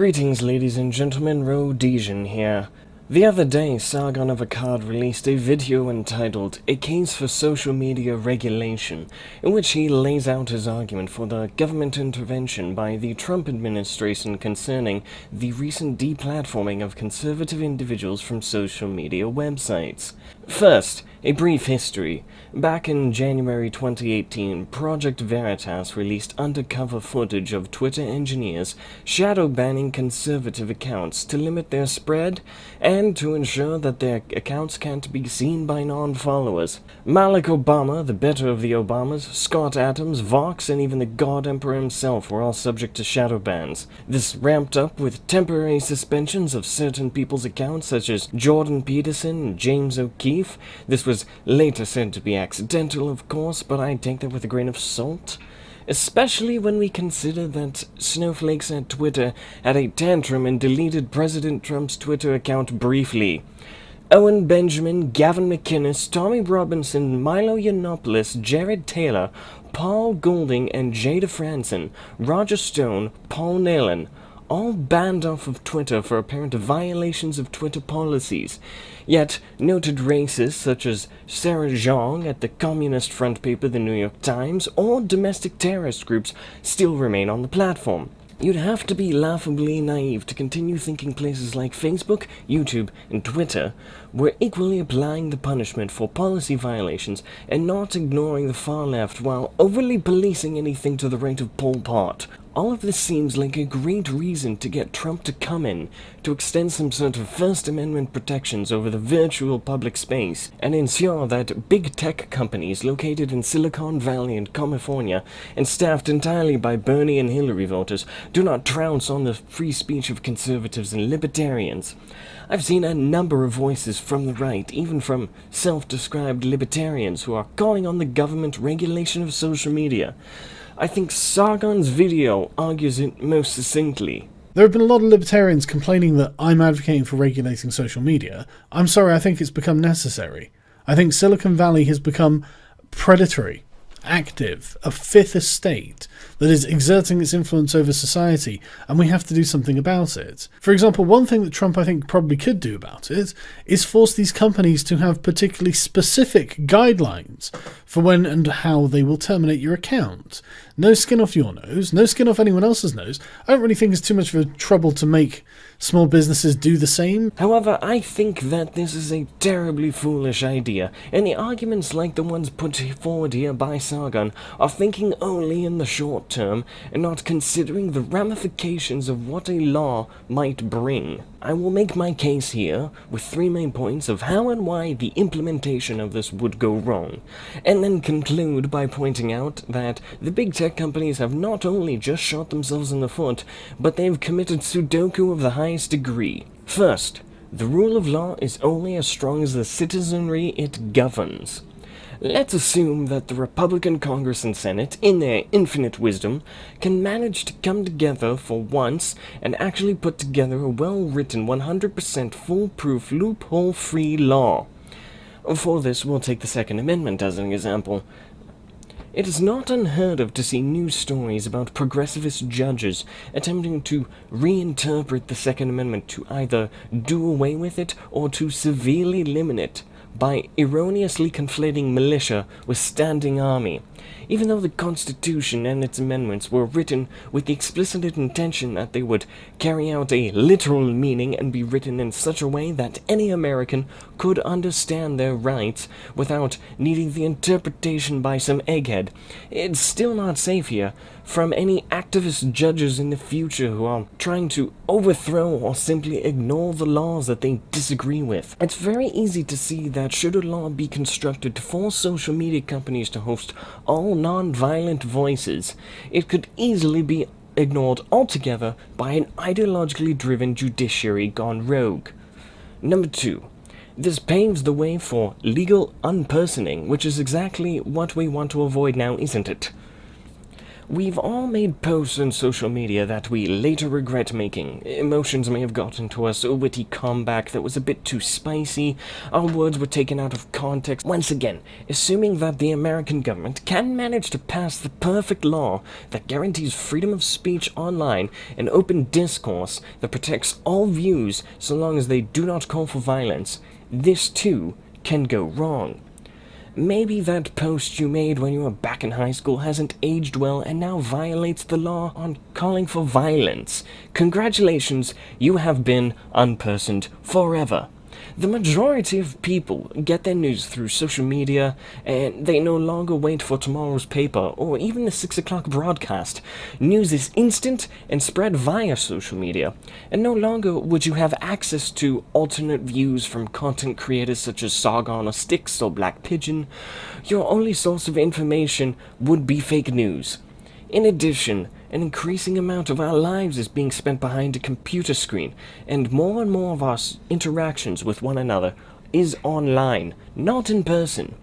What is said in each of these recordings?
Greetings, ladies and gentlemen, Rhodesian here. The other day, Sargon of Akkad released a video entitled A Case for Social Media Regulation, in which he lays out his argument for the government intervention by the Trump administration concerning the recent deplatforming of conservative individuals from social media websites. First, a brief history. Back in January 2018, Project Veritas released undercover footage of Twitter engineers shadow banning conservative accounts to limit their spread and to ensure that their accounts can't be seen by non-followers. Malik Obama, the better of the Obamas, Scott Adams, Vox, and even the God Emperor himself were all subject to shadow bans. This ramped up with temporary suspensions of certain people's accounts such as Jordan Peterson and James O'Keefe. This was later said to be accidental, of course, but I take that with a grain of salt. Especially when we consider that snowflakes at Twitter had a tantrum and deleted President Trump's Twitter account briefly. Owen Benjamin, Gavin McInnes, Tommy Robinson, Milo Yiannopoulos, Jared Taylor, Paul Golding, and Jada Franson, Roger Stone, Paul Nehlen, all banned off of Twitter for apparent violations of Twitter policies. Yet, noted racists such as Sarah Jeong at the Communist front paper The New York Times or domestic terrorist groups still remain on the platform. You'd have to be laughably naive to continue thinking places like Facebook, YouTube, and Twitter were equally applying the punishment for policy violations and not ignoring the far left while overly policing anything to the right of Pol Pot. All of this seems like a great reason to get Trump to come in, to extend some sort of First Amendment protections over the virtual public space, and ensure that big tech companies located in Silicon Valley and California, and staffed entirely by Bernie and Hillary voters, do not trounce on the free speech of conservatives and libertarians. I've seen a number of voices from the right, even from self-described libertarians, who are calling on the government regulation of social media. I think Sargon's video argues it most succinctly. There have been a lot of libertarians complaining that I'm advocating for regulating social media. I'm sorry, I think it's become necessary. I think Silicon Valley has become predatory, active, a fifth estate that is exerting its influence over society, and we have to do something about it. For example, one thing that Trump I think probably could do about it is force these companies to have particularly specific guidelines for when and how they will terminate your account. No skin off your nose, no skin off anyone else's nose. I don't really think it's too much of a trouble to make small businesses do the same. However, I think that this is a terribly foolish idea, and the arguments like the ones put forward here by Sargon are thinking only in the short term and not considering the ramifications of what a law might bring. I will make my case here with 3 main points of how and why the implementation of this would go wrong, and then conclude by pointing out that the big tech companies have not only just shot themselves in the foot, but they've committed Sudoku of the highest degree. First, the rule of law is only as strong as the citizenry it governs. Let's assume that the Republican Congress and Senate, in their infinite wisdom, can manage to come together for once and actually put together a well-written, 100% foolproof, loophole-free law. For this, we'll take the Second Amendment as an example. It is not unheard of to see news stories about progressivist judges attempting to reinterpret the Second Amendment to either do away with it or to severely limit it by erroneously conflating militia with standing army, even though the Constitution and its amendments were written with the explicit intention that they would carry out a literal meaning and be written in such a way that any American could understand their rights without needing the interpretation by some egghead. It's still not safe here from any activist judges in the future who are trying to overthrow or simply ignore the laws that they disagree with. It's very easy to see that should a law be constructed to force social media companies to host all non-violent voices, it could easily be ignored altogether by an ideologically driven judiciary gone rogue. Number 2. This paves the way for legal unpersoning, which is exactly what we want to avoid now, isn't it? We've all made posts on social media that we later regret making. Emotions may have gotten to us, a witty comeback that was a bit too spicy, our words were taken out of context. Once again, assuming that the American government can manage to pass the perfect law that guarantees freedom of speech online and open discourse that protects all views so long as they do not call for violence, this too can go wrong. Maybe that post you made when you were back in high school hasn't aged well and now violates the law on calling for violence. Congratulations, you have been unpersoned forever. The majority of people get their news through social media, and they no longer wait for tomorrow's paper or even the 6 o'clock broadcast. News is instant and spread via social media, and no longer would you have access to alternate views from content creators such as Sargon or Styx or Black Pigeon. Your only source of information would be fake news. In addition, an increasing amount of our lives is being spent behind a computer screen, and more of our interactions with one another is online, not in person.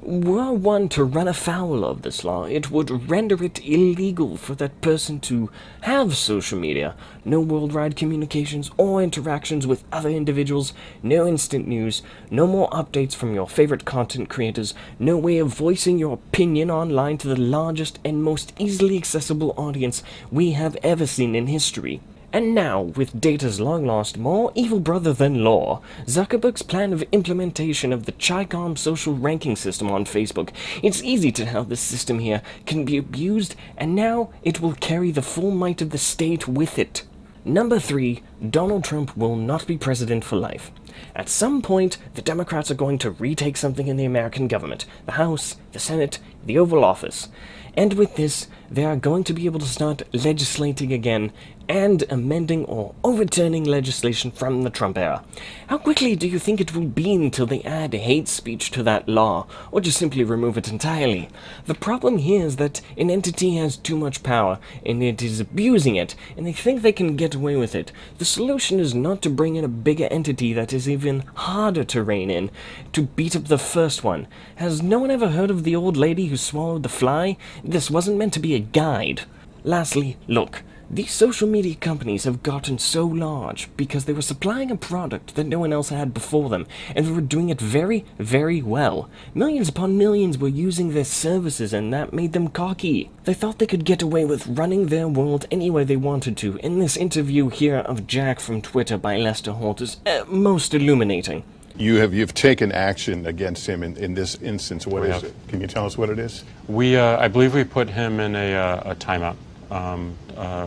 Were one to run afoul of this law, it would render it illegal for that person to have social media, no worldwide communications or interactions with other individuals, no instant news, no more updates from your favorite content creators, no way of voicing your opinion online to the largest and most easily accessible audience we have ever seen in history. And now, with data's long-lost more evil brother than law, Zuckerberg's plan of implementation of the Chi-Com social ranking system on Facebook, it's easy to how this system here can be abused, and now it will carry the full might of the state with it. Number 3, Donald Trump will not be president for life. At some point, the Democrats are going to retake something in the American government, the House, the Senate, the Oval Office. And with this, they are going to be able to start legislating again and amending or overturning legislation from the Trump era. How quickly do you think it will be until they add hate speech to that law, or just simply remove it entirely? The problem here is that an entity has too much power, and it is abusing it, and they think they can get away with it. The solution is not to bring in a bigger entity that is even harder to rein in, to beat up the first one. Has no one ever heard of the old lady who swallowed the fly? This wasn't meant to be a guide. Lastly, look. These social media companies have gotten so large because they were supplying a product that no one else had before them, and they were doing it very, very well. Millions upon millions were using their services, and that made them cocky. They thought they could get away with running their world any way they wanted to, and this interview here of Jack from Twitter by Lester Holt is most illuminating. You've taken action against him in this instance. What is it? Can you tell us what it is? I believe we put him in a timeout.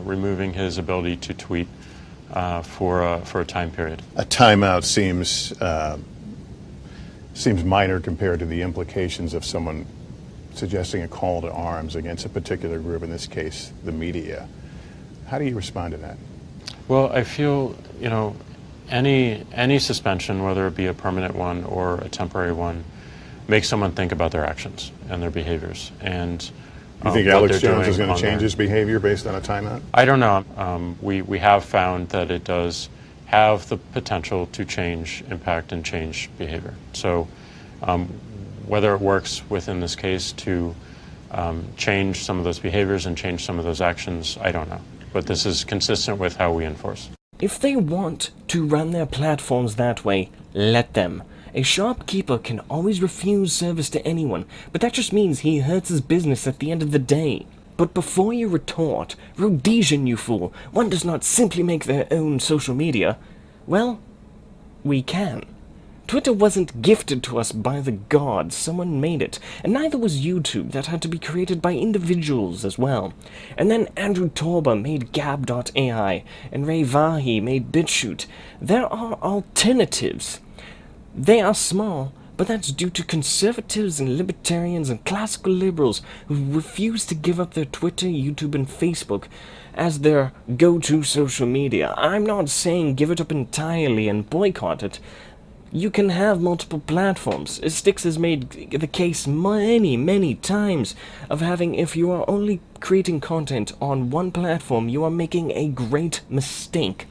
Removing his ability to tweet for a time period. A timeout seems minor compared to the implications of someone suggesting a call to arms against a particular group, in this case, the media. How do you respond to that? Well, I feel, any suspension, whether it be a permanent one or a temporary one, makes someone think about their actions and their behaviors. And you think Alex Jones is going to change his behavior based on a timeout? I don't know. We have found that it does have the potential to impact and change behavior. So whether it works within this case to change some of those behaviors and change some of those actions, I don't know. But this is consistent with how we enforce. If they want to run their platforms that way, let them. A shopkeeper can always refuse service to anyone, but that just means he hurts his business at the end of the day. But before you retort, Rhodesian, you fool, one does not simply make their own social media. Well, we can. Twitter wasn't gifted to us by the gods, someone made it, and neither was YouTube, that had to be created by individuals as well. And then Andrew Torba made Gab.ai, and Ray Vahi made BitChute. There are alternatives. They are small, but that's due to conservatives and libertarians and classical liberals who refuse to give up their Twitter, YouTube, and Facebook as their go-to social media. I'm not saying give it up entirely and boycott it. You can have multiple platforms. Styx has made the case many times of having, if you are only creating content on one platform, you are making a great mistake.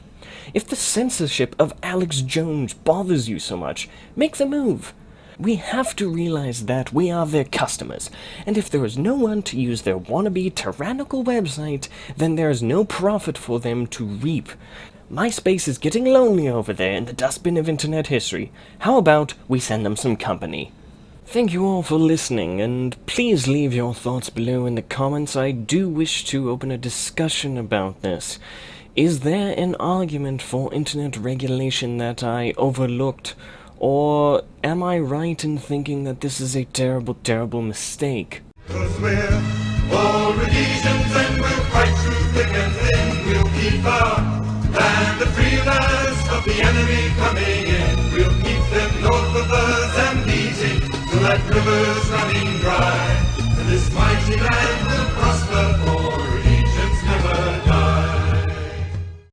If the censorship of Alex Jones bothers you so much, make the move. We have to realize that we are their customers, and if there is no one to use their wannabe tyrannical website, then there is no profit for them to reap. MySpace is getting lonely over there in the dustbin of internet history. How about we send them some company? Thank you all for listening, and please leave your thoughts below in the comments. I do wish to open a discussion about this. Is there an argument for internet regulation that I overlooked? Or am I right in thinking that this is a terrible, terrible mistake? 'Cause we're all Rhodesians and we'll fight through thick and thin. We'll keep our land the freelance of the enemy coming in. We'll keep them north of the Zambezi till that river's running dry. And this mighty land